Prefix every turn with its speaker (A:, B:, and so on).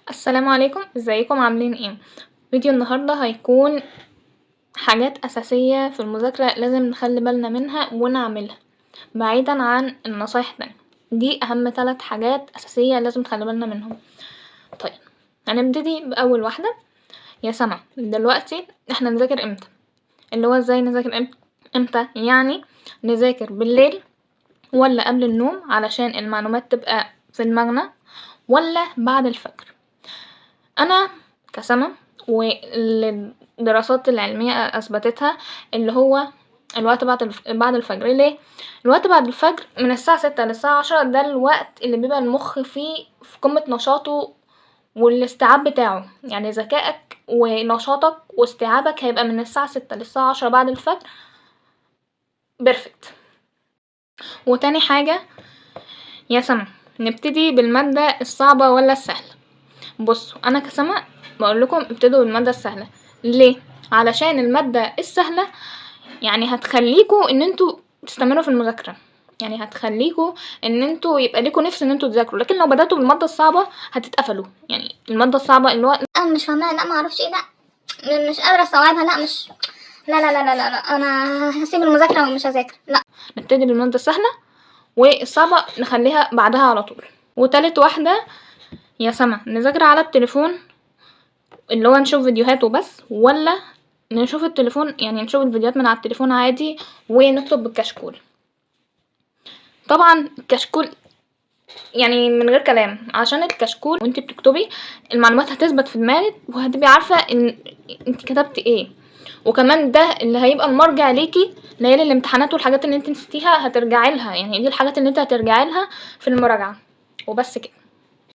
A: السلام عليكم، ازيكم عاملين ايه؟ فيديو النهاردة هيكون حاجات اساسية في المذاكرة لازم نخلي بالنا منها ونعملها بعيدا عن النصايح التانية. دي اهم 3 حاجات اساسية لازم نخلي بالنا منهم. طيب هنبتدي باول واحدة. يا سما دلوقتي احنا نذاكر امتى؟ اللي هو ازاي نذاكر امتى؟ يعني نذاكر بالليل ولا قبل النوم علشان المعلومات تبقى في دماغنا، ولا بعد الفجر؟ انا كسما والدراسات العلمية اثبتتها اللي هو الوقت بعد الفجر. ليه؟ الوقت بعد الفجر من الساعة 6 للساعة 10 ده الوقت اللي بيبقى المخ فيه في قمة نشاطه والاستيعاب بتاعه، يعني ذكائك ونشاطك واستيعابك هيبقى من الساعة 6 للساعة 10 بعد الفجر بيرفكت. وتاني حاجة يا سما، نبتدي بالمادة الصعبة ولا السهلة؟ بصوا انا كسما بقول لكم ابتدوا بالمادة السهلة. ليه؟ علشان المادة السهلة يعني هتخليكوا ان انتوا تستمروا في المذاكرة، يعني هتخليكوا ان انتوا يبقى ليكوا نفس ان انتوا تذاكروا. لكن لو بدأتوا بالمادة الصعبة هتتقفلوا. يعني المادة الصعبة اللي هو
B: انا مش فاهماها، لا ما اعرفش ايه ده، مش قادره استوعبها، لا مش لا لا لا لا لا, لا. انا هسيب المذاكره ومش هذاكر، لا.
A: نبتدي بالمادة السهلة والصعبة نخليها بعدها على طول. وتالت واحدة يا سما، نذاكر على التليفون اللي هو نشوف فيديوهات وبس، ولا نشوف التليفون يعني نشوف الفيديوهات من على التليفون عادي ونكتب بالكشكول؟ طبعا الكشكول يعني من غير كلام، عشان الكشكول وانت بتكتبي المعلومات هتثبت في دماغك وهتبقي عارفة ان انت كتبت ايه. وكمان ده اللي هيبقى المرجع ليكي ليالي الامتحانات والحاجات اللي انت نسيتيها هترجعي لها، يعني دي الحاجات اللي انت هترجعي لها في المراجعة. وبس كده.